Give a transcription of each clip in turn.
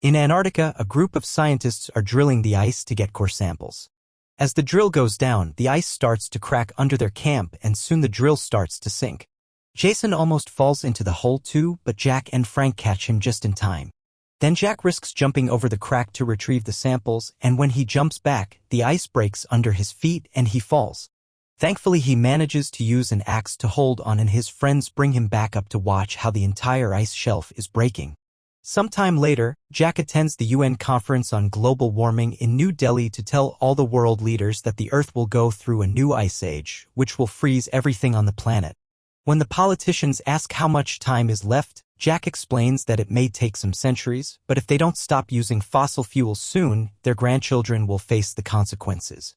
In Antarctica, a group of scientists are drilling the ice to get core samples. As the drill goes down, the ice starts to crack under their camp and soon the drill starts to sink. Jason almost falls into the hole too, but Jack and Frank catch him just in time. Then Jack risks jumping over the crack to retrieve the samples, and when he jumps back, the ice breaks under his feet and he falls. Thankfully, he manages to use an axe to hold on and his friends bring him back up to watch how the entire ice shelf is breaking. Sometime later, Jack attends the UN conference on global warming in New Delhi to tell all the world leaders that the Earth will go through a new ice age, which will freeze everything on the planet. When the politicians ask how much time is left, Jack explains that it may take some centuries, but if they don't stop using fossil fuels soon, their grandchildren will face the consequences.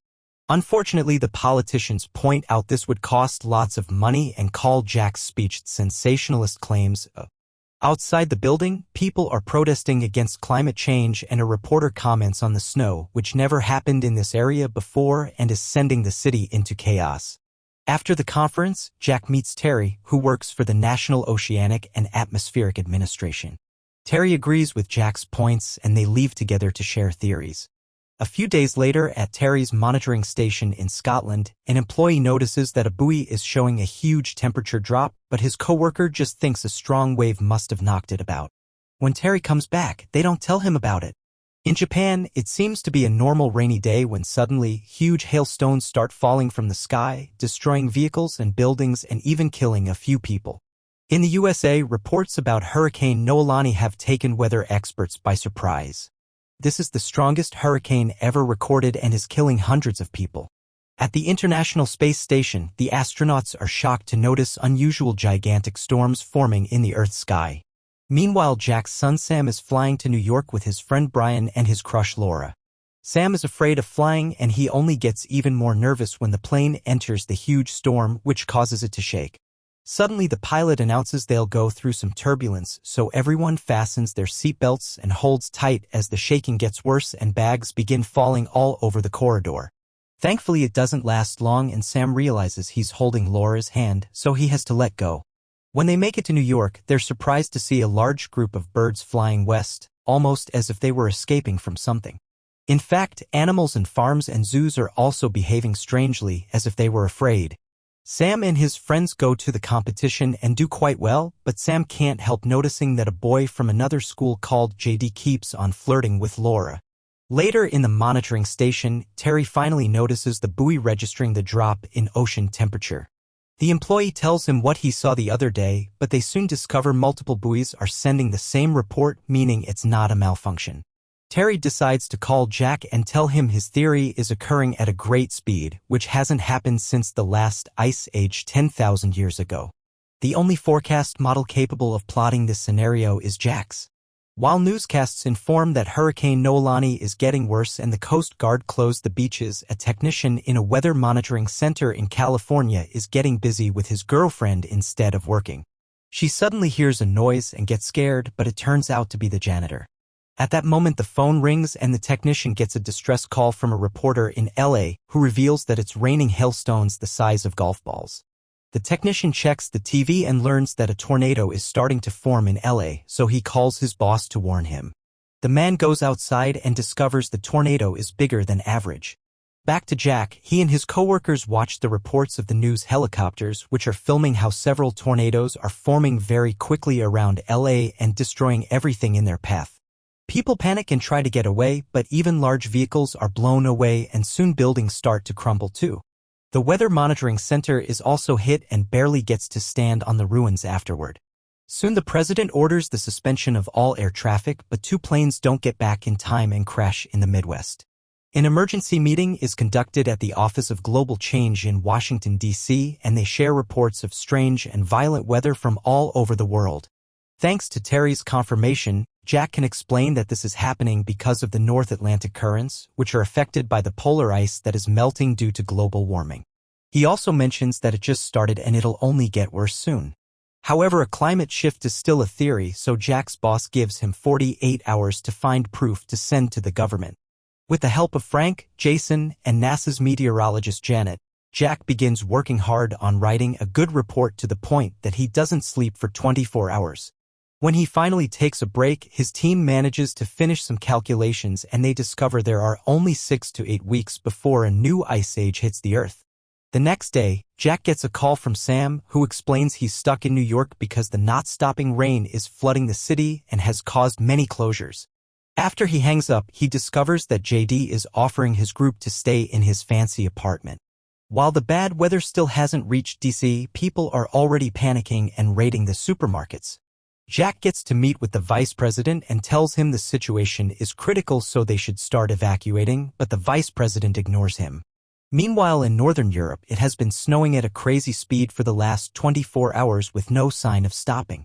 Unfortunately, the politicians point out this would cost lots of money and call Jack's speech sensationalist claims. Outside the building, people are protesting against climate change and a reporter comments on the snow, which never happened in this area before and is sending the city into chaos. After the conference, Jack meets Terry, who works for the National Oceanic and Atmospheric Administration. Terry agrees with Jack's points and they leave together to share theories. A few days later, at Terry's monitoring station in Scotland, an employee notices that a buoy is showing a huge temperature drop, but his coworker just thinks a strong wave must have knocked it about. When Terry comes back, they don't tell him about it. In Japan, it seems to be a normal rainy day when suddenly huge hailstones start falling from the sky, destroying vehicles and buildings and even killing a few people. In the USA, reports about Hurricane Noelani have taken weather experts by surprise. This is the strongest hurricane ever recorded and is killing hundreds of people. At the International Space Station, the astronauts are shocked to notice unusual gigantic storms forming in the Earth's sky. Meanwhile, Jack's son Sam is flying to New York with his friend Brian and his crush Laura. Sam is afraid of flying and he only gets even more nervous when the plane enters the huge storm, which causes it to shake. Suddenly, the pilot announces they'll go through some turbulence, so everyone fastens their seatbelts and holds tight as the shaking gets worse and bags begin falling all over the corridor. Thankfully, it doesn't last long and Sam realizes he's holding Laura's hand, so he has to let go. When they make it to New York, they're surprised to see a large group of birds flying west, almost as if they were escaping from something. In fact, animals in farms and zoos are also behaving strangely, as if they were afraid. Sam and his friends go to the competition and do quite well, but Sam can't help noticing that a boy from another school called JD keeps on flirting with Laura. Later in the monitoring station, Terry finally notices the buoy registering the drop in ocean temperature. The employee tells him what he saw the other day, but they soon discover multiple buoys are sending the same report, meaning it's not a malfunction. Terry decides to call Jack and tell him his theory is occurring at a great speed, which hasn't happened since the last ice age 10,000 years ago. The only forecast model capable of plotting this scenario is Jack's. While newscasts inform that Hurricane Noelani is getting worse and the Coast Guard closed the beaches, a technician in a weather monitoring center in California is getting busy with his girlfriend instead of working. She suddenly hears a noise and gets scared, but it turns out to be the janitor. At that moment, the phone rings and the technician gets a distress call from a reporter in LA who reveals that it's raining hailstones the size of golf balls. The technician checks the TV and learns that a tornado is starting to form in LA, so he calls his boss to warn him. The man goes outside and discovers the tornado is bigger than average. Back to Jack, he and his coworkers watch the reports of the news helicopters, which are filming how several tornadoes are forming very quickly around LA and destroying everything in their path. People panic and try to get away, but even large vehicles are blown away and soon buildings start to crumble too. The Weather Monitoring Center is also hit and barely gets to stand on the ruins afterward. Soon the president orders the suspension of all air traffic, but 2 planes don't get back in time and crash in the Midwest. An emergency meeting is conducted at the Office of Global Change in Washington, D.C., and they share reports of strange and violent weather from all over the world. Thanks to Terry's confirmation, Jack can explain that this is happening because of the North Atlantic currents, which are affected by the polar ice that is melting due to global warming. He also mentions that it just started and it'll only get worse soon. However, a climate shift is still a theory, so Jack's boss gives him 48 hours to find proof to send to the government. With the help of Frank, Jason, and NASA's meteorologist Janet, Jack begins working hard on writing a good report to the point that he doesn't sleep for 24 hours. When he finally takes a break, his team manages to finish some calculations and they discover there are only 6 to 8 weeks before a new ice age hits the Earth. The next day, Jack gets a call from Sam, who explains he's stuck in New York because the not-stopping rain is flooding the city and has caused many closures. After he hangs up, he discovers that JD is offering his group to stay in his fancy apartment. While the bad weather still hasn't reached DC, people are already panicking and raiding the supermarkets. Jack gets to meet with the vice president and tells him the situation is critical so they should start evacuating, but the vice president ignores him. Meanwhile, in Northern Europe, it has been snowing at a crazy speed for the last 24 hours with no sign of stopping.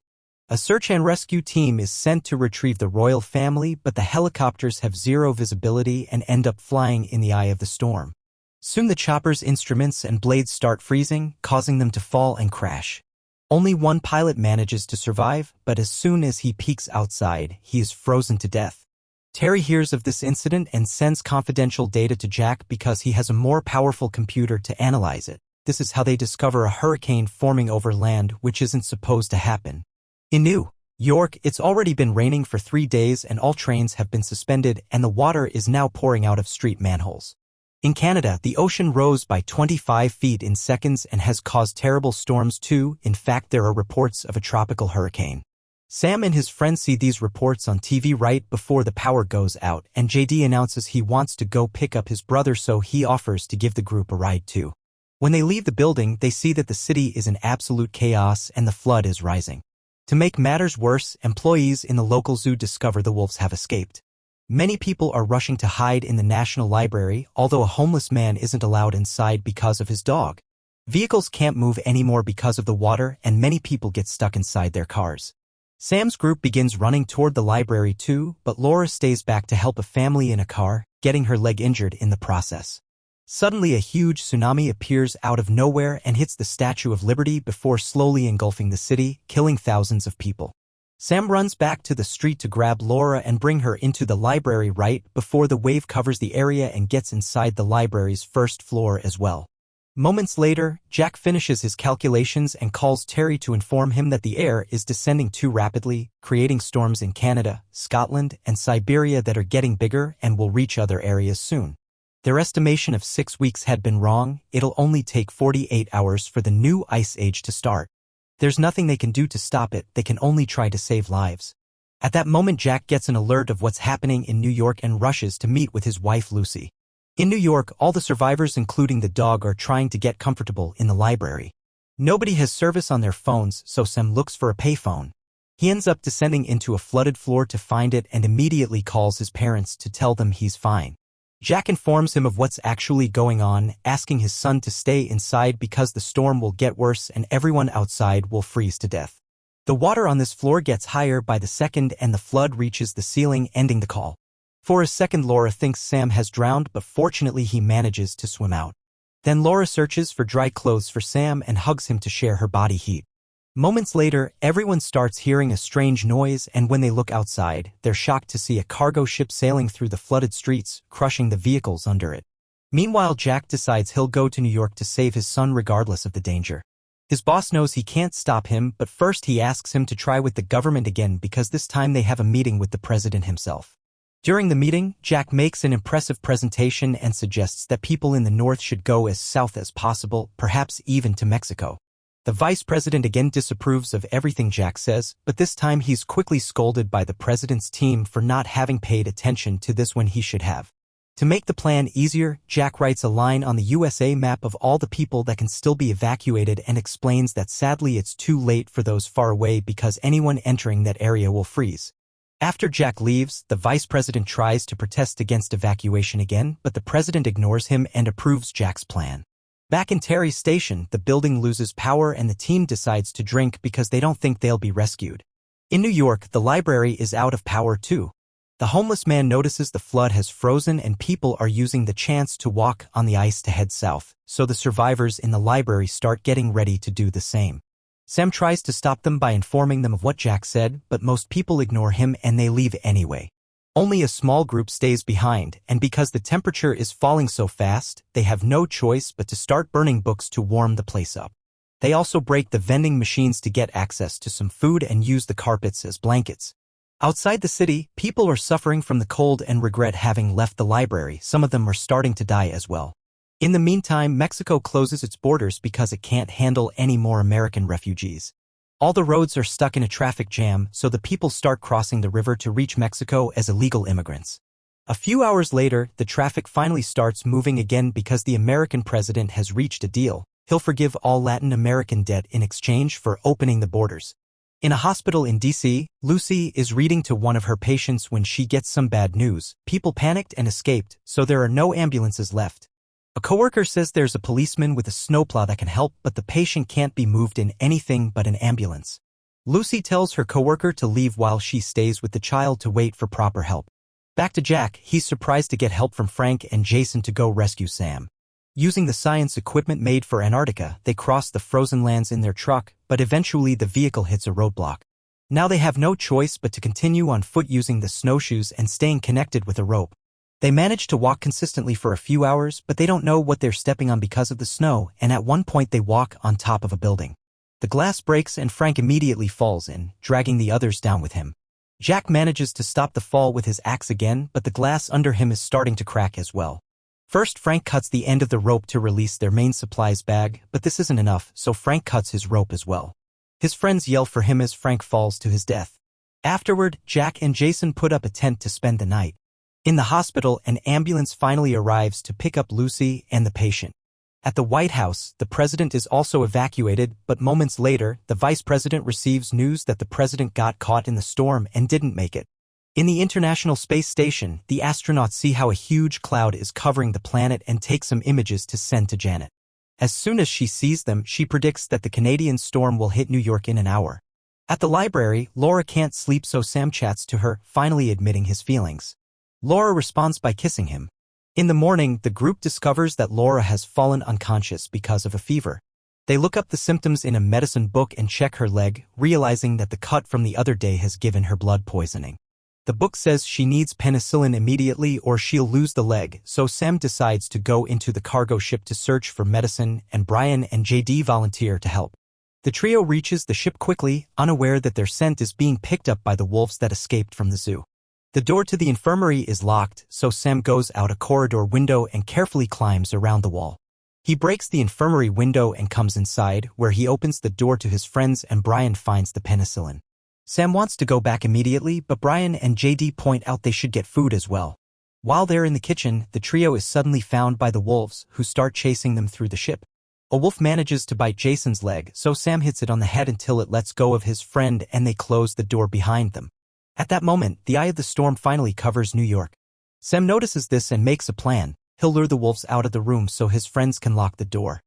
A search and rescue team is sent to retrieve the royal family, but the helicopters have zero visibility and end up flying in the eye of the storm. Soon the chopper's instruments and blades start freezing, causing them to fall and crash. Only one pilot manages to survive, but as soon as he peeks outside, he is frozen to death. Terry hears of this incident and sends confidential data to Jack because he has a more powerful computer to analyze it. This is how they discover a hurricane forming over land, which isn't supposed to happen. In New York, it's already been raining for 3 days and all trains have been suspended and the water is now pouring out of street manholes. In Canada, the ocean rose by 25 feet in seconds and has caused terrible storms too. In fact, there are reports of a tropical hurricane. Sam and his friends see these reports on TV right before the power goes out, and JD announces he wants to go pick up his brother, so he offers to give the group a ride too. When they leave the building, they see that the city is in absolute chaos and the flood is rising. To make matters worse, employees in the local zoo discover the wolves have escaped. Many people are rushing to hide in the National Library, although a homeless man isn't allowed inside because of his dog. Vehicles can't move anymore because of the water, and many people get stuck inside their cars. Sam's group begins running toward the library too, but Laura stays back to help a family in a car, getting her leg injured in the process. Suddenly a huge tsunami appears out of nowhere and hits the Statue of Liberty before slowly engulfing the city, killing thousands of people. Sam runs back to the street to grab Laura and bring her into the library right before the wave covers the area and gets inside the library's first floor as well. Moments later, Jack finishes his calculations and calls Terry to inform him that the air is descending too rapidly, creating storms in Canada, Scotland, and Siberia that are getting bigger and will reach other areas soon. Their estimation of 6 weeks had been wrong. It'll only take 48 hours for the new ice age to start. There's nothing they can do to stop it, they can only try to save lives. At that moment, Jack gets an alert of what's happening in New York and rushes to meet with his wife Lucy. In New York, all the survivors, including the dog, are trying to get comfortable in the library. Nobody has service on their phones, so Sam looks for a payphone. He ends up descending into a flooded floor to find it and immediately calls his parents to tell them he's fine. Jack informs him of what's actually going on, asking his son to stay inside because the storm will get worse and everyone outside will freeze to death. The water on this floor gets higher by the second and the flood reaches the ceiling, ending the call. For a second, Laura thinks Sam has drowned, but fortunately he manages to swim out. Then Laura searches for dry clothes for Sam and hugs him to share her body heat. Moments later, everyone starts hearing a strange noise, and when they look outside, they're shocked to see a cargo ship sailing through the flooded streets, crushing the vehicles under it. Meanwhile, Jack decides he'll go to New York to save his son regardless of the danger. His boss knows he can't stop him, but first he asks him to try with the government again because this time they have a meeting with the president himself. During the meeting, Jack makes an impressive presentation and suggests that people in the north should go as south as possible, perhaps even to Mexico. The vice president again disapproves of everything Jack says, but this time he's quickly scolded by the president's team for not having paid attention to this when he should have. To make the plan easier, Jack writes a line on the USA map of all the people that can still be evacuated and explains that sadly it's too late for those far away because anyone entering that area will freeze. After Jack leaves, the vice president tries to protest against evacuation again, but the president ignores him and approves Jack's plan. Back in Terry's station, the building loses power and the team decides to drink because they don't think they'll be rescued. In New York, the library is out of power too. The homeless man notices the flood has frozen and people are using the chance to walk on the ice to head south, so the survivors in the library start getting ready to do the same. Sam tries to stop them by informing them of what Jack said, but most people ignore him and they leave anyway. Only a small group stays behind, and because the temperature is falling so fast, they have no choice but to start burning books to warm the place up. They also break the vending machines to get access to some food and use the carpets as blankets. Outside the city, people are suffering from the cold and regret having left the library. Some of them are starting to die as well. In the meantime, Mexico closes its borders because it can't handle any more American refugees. All the roads are stuck in a traffic jam, so the people start crossing the river to reach Mexico as illegal immigrants. A few hours later, the traffic finally starts moving again because the American president has reached a deal. He'll forgive all Latin American debt in exchange for opening the borders. In a hospital in D.C., Lucy is reading to one of her patients when she gets some bad news. People panicked and escaped, so there are no ambulances left. A coworker says there's a policeman with a snowplow that can help, but the patient can't be moved in anything but an ambulance. Lucy tells her coworker to leave while she stays with the child to wait for proper help. Back to Jack, he's surprised to get help from Frank and Jason to go rescue Sam. Using the science equipment made for Antarctica, they cross the frozen lands in their truck, but eventually the vehicle hits a roadblock. Now they have no choice but to continue on foot using the snowshoes and staying connected with a rope. They manage to walk consistently for a few hours, but they don't know what they're stepping on because of the snow, and at one point they walk on top of a building. The glass breaks and Frank immediately falls in, dragging the others down with him. Jack manages to stop the fall with his axe again, but the glass under him is starting to crack as well. First, Frank cuts the end of the rope to release their main supplies bag, but this isn't enough, so Frank cuts his rope as well. His friends yell for him as Frank falls to his death. Afterward, Jack and Jason put up a tent to spend the night. In the hospital, an ambulance finally arrives to pick up Lucy and the patient. At the White House, the president is also evacuated, but moments later, the vice president receives news that the president got caught in the storm and didn't make it. In the International Space Station, the astronauts see how a huge cloud is covering the planet and take some images to send to Janet. As soon as she sees them, she predicts that the Canadian storm will hit New York in an hour. At the library, Laura can't sleep, so Sam chats to her, finally admitting his feelings. Laura responds by kissing him. In the morning, the group discovers that Laura has fallen unconscious because of a fever. They look up the symptoms in a medicine book and check her leg, realizing that the cut from the other day has given her blood poisoning. The book says she needs penicillin immediately or she'll lose the leg, so Sam decides to go into the cargo ship to search for medicine, and Brian and JD volunteer to help. The trio reaches the ship quickly, unaware that their scent is being picked up by the wolves that escaped from the zoo. The door to the infirmary is locked, so Sam goes out a corridor window and carefully climbs around the wall. He breaks the infirmary window and comes inside, where he opens the door to his friends and Brian finds the penicillin. Sam wants to go back immediately, but Brian and JD point out they should get food as well. While they're in the kitchen, the trio is suddenly found by the wolves, who start chasing them through the ship. A wolf manages to bite Jason's leg, so Sam hits it on the head until it lets go of his friend and they close the door behind them. At that moment, the eye of the storm finally covers New York. Sam notices this and makes a plan. He'll lure the wolves out of the room so his friends can lock the door.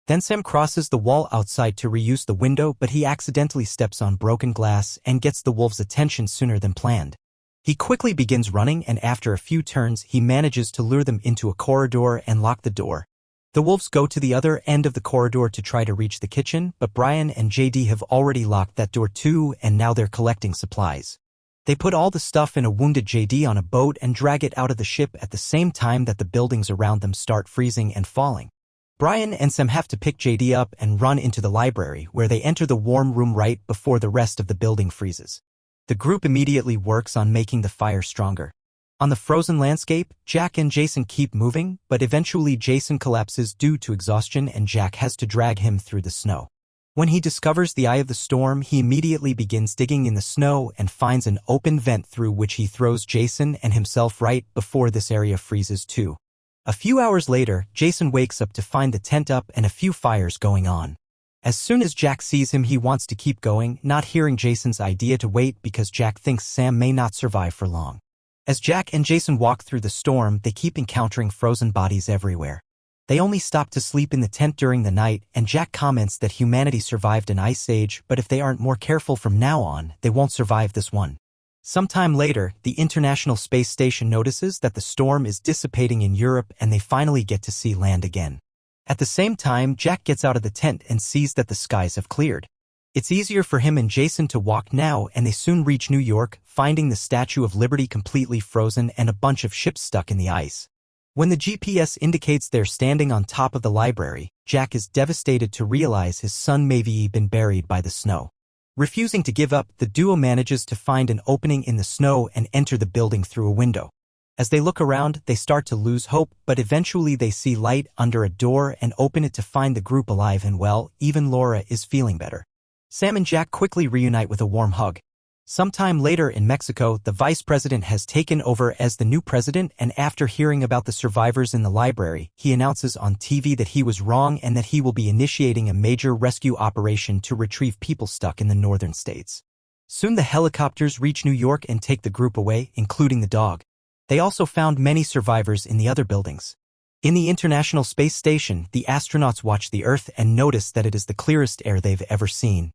Then Sam crosses the wall outside to reuse the window, but he accidentally steps on broken glass and gets the wolves' attention sooner than planned. He quickly begins running, and after a few turns, he manages to lure them into a corridor and lock the door. The wolves go to the other end of the corridor to try to reach the kitchen, but Brian and JD have already locked that door too, and now they're collecting supplies. They put all the stuff in a wounded JD on a boat and drag it out of the ship at the same time that the buildings around them start freezing and falling. Brian and Sam have to pick JD up and run into the library, where they enter the warm room right before the rest of the building freezes. The group immediately works on making the fire stronger. On the frozen landscape, Jack and Jason keep moving, but eventually Jason collapses due to exhaustion and Jack has to drag him through the snow. When he discovers the eye of the storm, he immediately begins digging in the snow and finds an open vent through which he throws Jason and himself right before this area freezes too. A few hours later, Jason wakes up to find the tent up and a few fires going on. As soon as Jack sees him, he wants to keep going, not hearing Jason's idea to wait because Jack thinks Sam may not survive for long. As Jack and Jason walk through the storm, they keep encountering frozen bodies everywhere. They only stop to sleep in the tent during the night, and Jack comments that humanity survived an ice age, but if they aren't more careful from now on, they won't survive this one. Sometime later, the International Space Station notices that the storm is dissipating in Europe and they finally get to see land again. At the same time, Jack gets out of the tent and sees that the skies have cleared. It's easier for him and Jason to walk now, and they soon reach New York, finding the Statue of Liberty completely frozen and a bunch of ships stuck in the ice. When the GPS indicates they're standing on top of the library, Jack is devastated to realize his son may have been buried by the snow. Refusing to give up, the duo manages to find an opening in the snow and enter the building through a window. As they look around, they start to lose hope, but eventually they see light under a door and open it to find the group alive and well. Even Laura is feeling better. Sam and Jack quickly reunite with a warm hug. Sometime later in Mexico, the vice president has taken over as the new president, and after hearing about the survivors in the library, he announces on TV that he was wrong and that he will be initiating a major rescue operation to retrieve people stuck in the northern states. Soon the helicopters reach New York and take the group away, including the dog. They also found many survivors in the other buildings. In the International Space Station, the astronauts watch the Earth and notice that it is the clearest air they've ever seen.